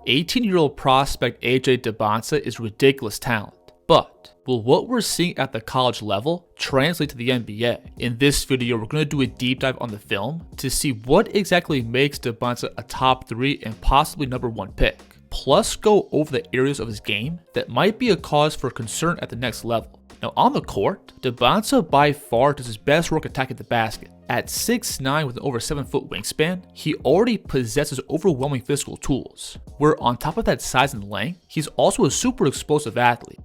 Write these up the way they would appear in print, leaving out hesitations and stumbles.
18-year-old prospect AJ Dybantsa is ridiculous talent. But will what we're seeing at the college level translate to the NBA? In this video, we're going to do a deep dive on the film to see what exactly makes Dybantsa a top 3 and possibly number 1 pick. Plus go over the areas of his game that might be a cause for concern at the next level. Now on the court, Dybantsa by far does his best work attacking the basket. At 6'9" with an over 7-foot wingspan, he already possesses overwhelming physical tools, where on top of that size and length, he's also a super explosive athlete.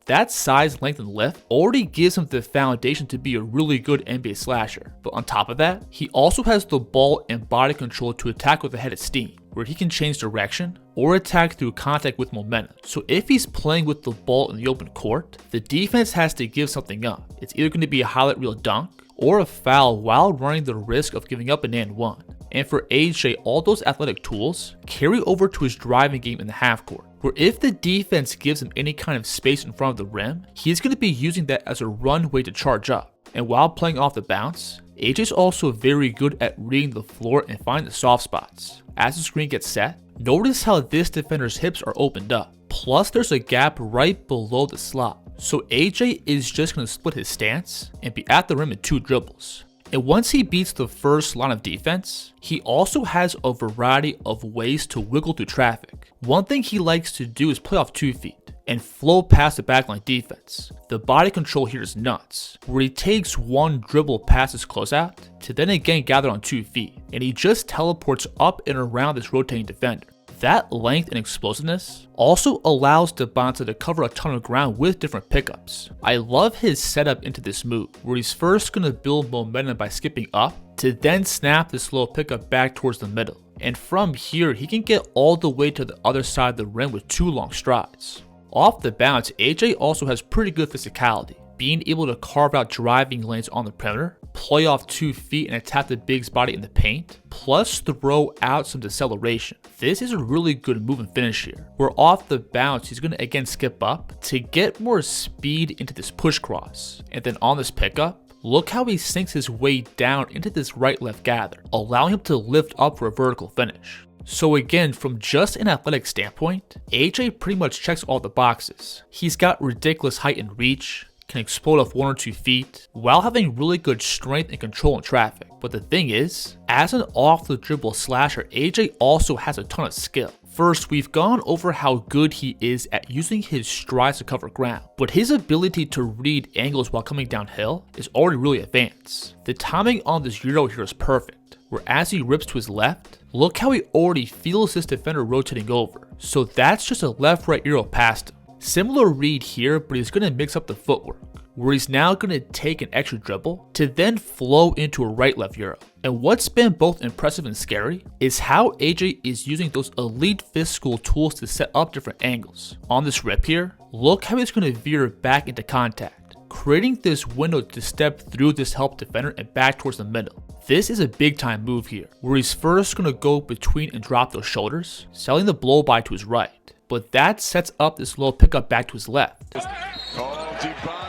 That size, length, and lift already gives him the foundation to be a really good NBA slasher. But on top of that, he also has the ball and body control to attack with a head of steam, where he can change direction or attack through contact with momentum. So if he's playing with the ball in the open court, the defense has to give something up. It's either going to be a highlight reel dunk or a foul while running the risk of giving up an and one. And for AJ, all those athletic tools carry over to his driving game in the half court, where if the defense gives him any kind of space in front of the rim, he's going to be using that as a runway to charge up. And while playing off the bounce, AJ's also very good at reading the floor and finding the soft spots. As the screen gets set, notice how this defender's hips are opened up. Plus there's a gap right below the slot. So AJ is just going to split his stance and be at the rim in 2 dribbles. And once he beats the first line of defense, he also has a variety of ways to wiggle through traffic. One thing he likes to do is play off 2 feet and flow past the backline defense. The body control here is nuts, where he takes one dribble past his closeout to then again gather on 2 feet, and he just teleports up and around this rotating defender. That length and explosiveness also allows Dybantsa to cover a ton of ground with different pickups. I love his setup into this move, where he's first going to build momentum by skipping up to then snap this low pickup back towards the middle. And from here, he can get all the way to the other side of the rim with 2 long strides. Off the bounce, AJ also has pretty good physicality, being able to carve out driving lanes on the perimeter, play off 2 feet and attack the big's body in the paint, plus throw out some deceleration. This is a really good move and finish here, where off the bounce he's going to again skip up to get more speed into this push cross, and then on this pickup, look how he sinks his way down into this right-left gather, allowing him to lift up for a vertical finish. So again, from just an athletic standpoint, AJ pretty much checks all the boxes. He's got ridiculous height and reach, can explode off 1 or 2 feet, while having really good strength and control in traffic. But the thing is, as an off the dribble slasher, AJ also has a ton of skill. First, we've gone over how good he is at using his strides to cover ground, but his ability to read angles while coming downhill is already really advanced. The timing on this Euro here is perfect, where as he rips to his left, look how he already feels this defender rotating over. So that's just a left-right Euro past him. Similar read here, but he's going to mix up the footwork, where he's now going to take an extra dribble to then flow into a right-left Euro. And what's been both impressive and scary is how AJ is using those elite physical tools to set up different angles. On this rip here, look how he's going to veer back into contact, creating this window to step through this help defender and back towards the middle. This is a big time move here, where he's first going to go between and drop those shoulders, selling the blow by to his right. But that sets up this low pickup back to his left.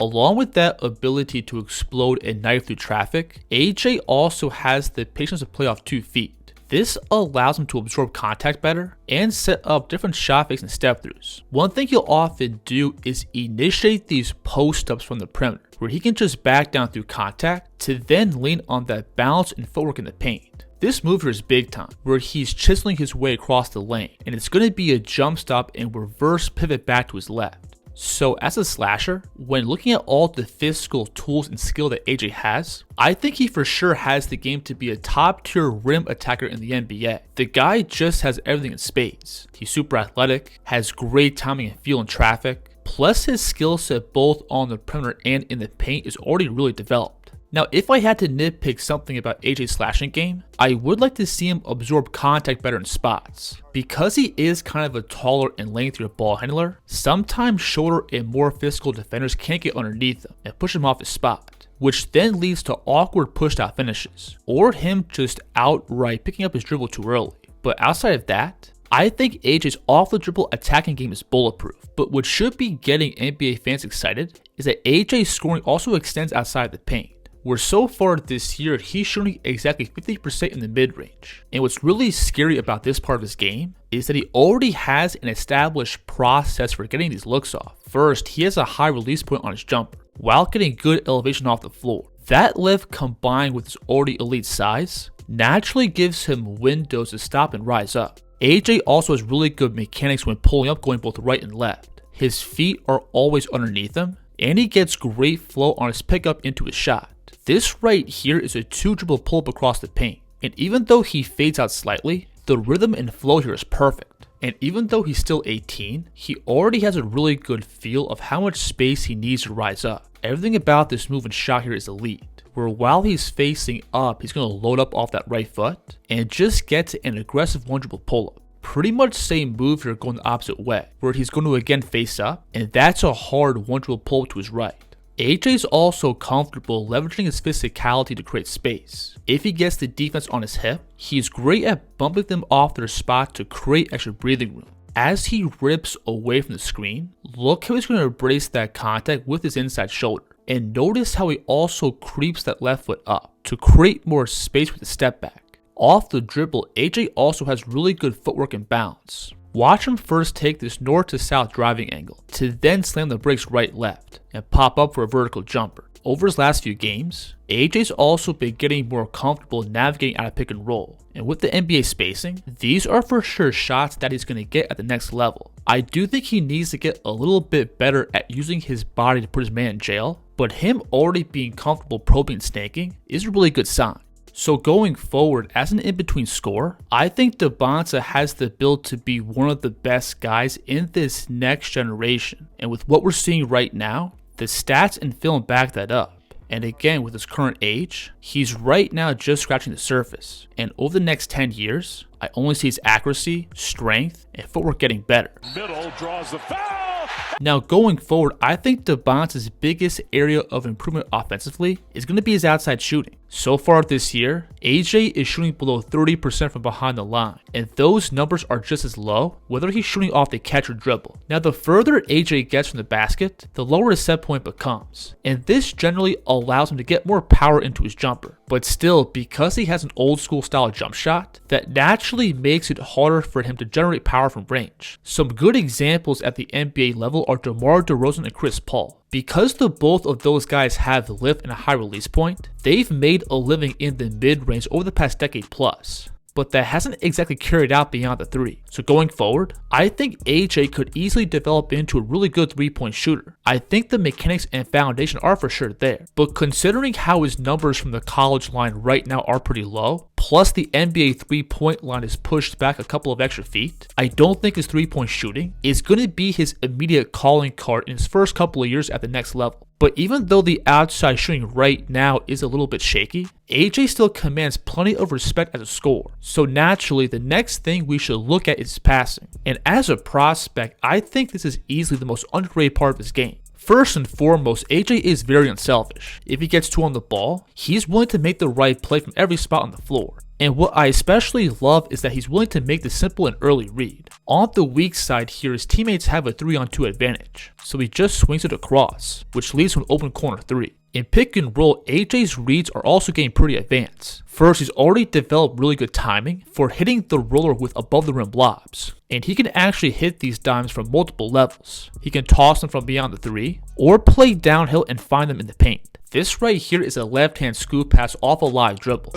Along with that ability to explode and knife through traffic, AJ also has the patience to play off 2 feet. This allows him to absorb contact better and set up different shot fakes and step throughs. One thing he'll often do is initiate these post ups from the perimeter, where he can just back down through contact to then lean on that balance and footwork in the paint. This move here is big time, where he's chiseling his way across the lane, and it's going to be a jump stop and reverse pivot back to his left. So as a slasher, when looking at all the physical tools and skill that AJ has, I think he for sure has the game to be a top tier rim attacker in the NBA. The guy just has everything in spades. He's super athletic, has great timing and feel in traffic, plus his skill set both on the perimeter and in the paint is already really developed. Now, if I had to nitpick something about AJ's slashing game, I would like to see him absorb contact better in spots. Because he is kind of a taller and lengthier ball handler, sometimes shorter and more physical defenders can't get underneath him and push him off his spot, which then leads to awkward pushed out finishes, or him just outright picking up his dribble too early. But outside of that, I think AJ's off the dribble attacking game is bulletproof. But what should be getting NBA fans excited is that AJ's scoring also extends outside the paint, where so far this year he's shooting exactly 50% in the mid-range. And what's really scary about this part of his game is that he already has an established process for getting these looks off. First, he has a high release point on his jumper, while getting good elevation off the floor. That lift combined with his already elite size naturally gives him windows to stop and rise up. AJ also has really good mechanics when pulling up, going both right and left. His feet are always underneath him, and he gets great flow on his pickup into his shot. This right here is a 2-dribble pull-up across the paint, and even though he fades out slightly, the rhythm and flow here is perfect. And even though he's still 18, he already has a really good feel of how much space he needs to rise up. Everything about this move and shot here is elite, where while he's facing up, he's going to load up off that right foot and just get to an aggressive 1-dribble pull-up. Pretty much same move here going the opposite way, where he's going to again face up, and that's a hard 1-dribble pull-up to his right. AJ's also comfortable leveraging his physicality to create space. If he gets the defense on his hip, he's great at bumping them off their spot to create extra breathing room. As he rips away from the screen, look how he's going to embrace that contact with his inside shoulder. And notice how he also creeps that left foot up to create more space with the step back. Off the dribble, AJ also has really good footwork and balance. Watch him first take this north to south driving angle, to then slam the brakes right-left, and pop up for a vertical jumper. Over his last few games, AJ's also been getting more comfortable navigating out of pick and roll, and with the NBA spacing, these are for sure shots that he's going to get at the next level. I do think he needs to get a little bit better at using his body to put his man in jail, but him already being comfortable probing and snaking is a really good sign. So going forward, as an in-between scorer, I think Dybantsa has the build to be one of the best guys in this next generation. And with what we're seeing right now, the stats and film back that up. And again, with his current age, he's right now just scratching the surface. And over the next 10 years, I only see his accuracy, strength, and footwork getting better. Middle draws the foul! Now going forward, I think Dybantsa's biggest area of improvement offensively is going to be his outside shooting. So far this year, AJ is shooting below 30% from behind the line, and those numbers are just as low whether he's shooting off the catch or dribble. Now the further AJ gets from the basket, the lower his set point becomes, and this generally allows him to get more power into his jumper. But still, because he has an old school style jump shot, that naturally makes it harder for him to generate power from range. Some good examples at the NBA level are DeMar DeRozan and Chris Paul. Because the both of those guys have lift and a high release point, they've made a living in the mid-range over the past decade plus. But that hasn't exactly carried out beyond the three. So going forward, I think AJ could easily develop into a really good 3-point shooter. I think the mechanics and foundation are for sure there. But considering how his numbers from the college line right now are pretty low, plus the NBA 3-point line is pushed back a couple of extra feet, I don't think his 3-point shooting is going to be his immediate calling card in his first couple of years at the next level. But even though the outside shooting right now is a little bit shaky, AJ still commands plenty of respect as a scorer. So naturally, the next thing we should look at is passing. And as a prospect, I think this is easily the most underrated part of his game. First and foremost, AJ is very unselfish. If he gets two on the ball, he's willing to make the right play from every spot on the floor. And what I especially love is that he's willing to make the simple and early read. On the weak side here, his teammates have a 3-on-2 advantage, so he just swings it across, which leads to an open corner 3. In pick and roll, AJ's reads are also getting pretty advanced. First, he's already developed really good timing for hitting the roller with above the rim lobs, and he can actually hit these dimes from multiple levels. He can toss them from beyond the 3, or play downhill and find them in the paint. This right here is a left-hand scoop pass off a live dribble.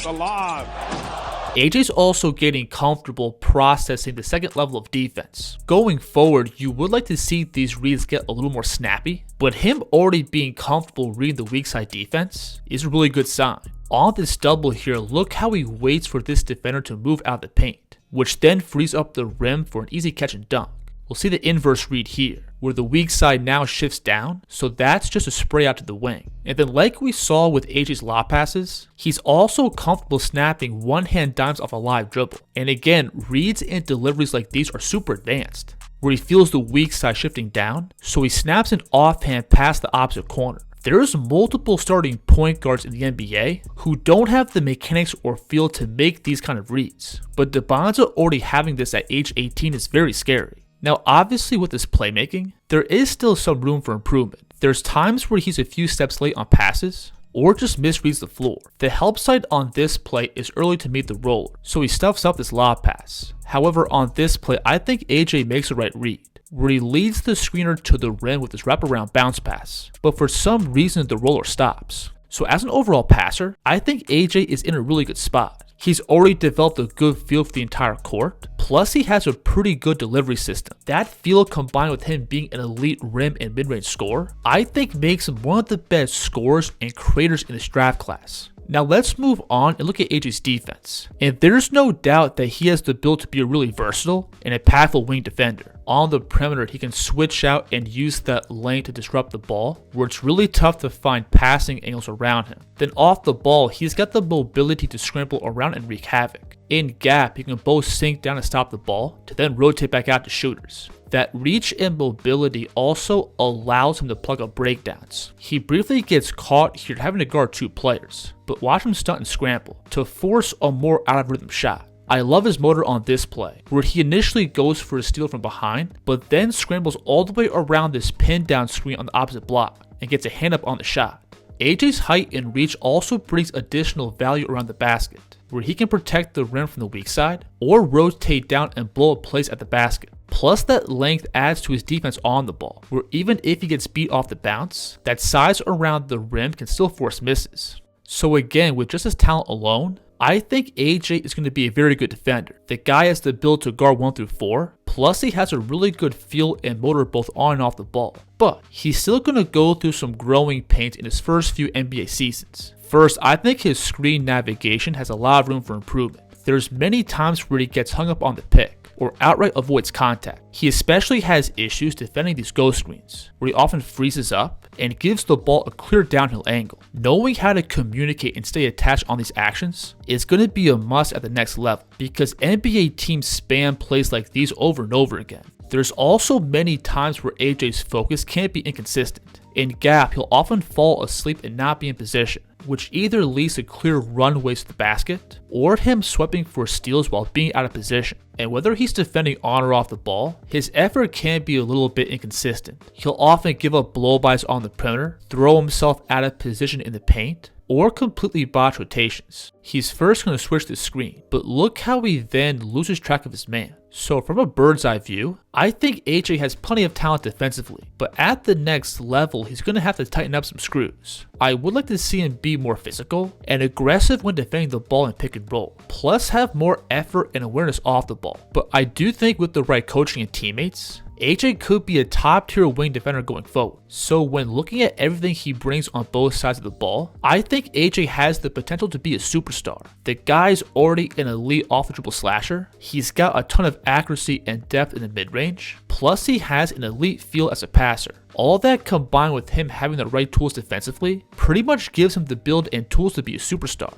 AJ's also getting comfortable processing the second level of defense. Going forward, you would like to see these reads get a little more snappy, but him already being comfortable reading the weak side defense is a really good sign. On this double here, look how he waits for this defender to move out of the paint, which then frees up the rim for an easy catch and dunk. We'll see the inverse read here, where the weak side now shifts down, so that's just a spray out to the wing. And then like we saw with AJ's lob passes, he's also comfortable snapping one-hand dimes off a live dribble. And again, reads and deliveries like these are super advanced, where he feels the weak side shifting down, so he snaps an offhand past the opposite corner. There's multiple starting point guards in the NBA who don't have the mechanics or feel to make these kind of reads, but Dybantsa already having this at age 18 is very scary. Now obviously with his playmaking, there is still some room for improvement. There's times where he's a few steps late on passes, or just misreads the floor. The help side on this play is early to meet the roller, so he stuffs up this lob pass. However, on this play, I think AJ makes the right read, where he leads the screener to the rim with his wraparound bounce pass, but for some reason the roller stops. So as an overall passer, I think AJ is in a really good spot. He's already developed a good feel for the entire court, plus he has a pretty good delivery system. That feel combined with him being an elite rim and mid-range scorer, I think makes him one of the best scorers and creators in this draft class. Now let's move on and look at AJ's defense. And there's no doubt that he has the build to be a really versatile and impactful wing defender. On the perimeter, he can switch out and use that length to disrupt the ball, where it's really tough to find passing angles around him. Then off the ball, he's got the mobility to scramble around and wreak havoc. In gap, he can both sink down and stop the ball, to then rotate back out to shooters. That reach and mobility also allows him to plug up breakdowns. He briefly gets caught here having to guard 2 players, but watch him stunt and scramble to force a more out of rhythm shot. I love his motor on this play, where he initially goes for a steal from behind, but then scrambles all the way around this pin down screen on the opposite block and gets a hand up on the shot. AJ's height and reach also brings additional value around the basket, where he can protect the rim from the weak side or rotate down and blow up plays at the basket. Plus that length adds to his defense on the ball, where even if he gets beat off the bounce, that size around the rim can still force misses. So again, with just his talent alone, I think AJ is going to be a very good defender. The guy has the build to guard 1 through 4, plus he has a really good feel and motor both on and off the ball. But he's still going to go through some growing pains in his first few NBA seasons. First, I think his screen navigation has a lot of room for improvement. There's many times where he gets hung up on the pick, or outright avoids contact. He especially has issues defending these ghost screens, where he often freezes up and gives the ball a clear downhill angle. Knowing how to communicate and stay attached on these actions is going to be a must at the next level, because NBA teams spam plays like these over and over again. There's also many times where AJ's focus can't be inconsistent. In gap, he'll often fall asleep and not be in position, which either leads to clear runways to the basket, or him sweeping for steals while being out of position. And whether he's defending on or off the ball, his effort can be a little bit inconsistent. He'll often give up blow-bys on the perimeter, throw himself out of position in the paint, or completely botch rotations. He's first going to switch the screen, but look how he then loses track of his man. So from a bird's eye view, I think AJ has plenty of talent defensively, but at the next level, he's going to have to tighten up some screws. I would like to see him be more physical and aggressive when defending the ball in pick and roll, plus have more effort and awareness off the ball. But I do think with the right coaching and teammates, AJ could be a top tier wing defender going forward. So when looking at everything he brings on both sides of the ball, I think AJ has the potential to be a superstar. The guy's already an elite off the dribble slasher, he's got a ton of accuracy and depth in the mid-range, plus he has an elite feel as a passer. All that combined with him having the right tools defensively pretty much gives him the build and tools to be a superstar.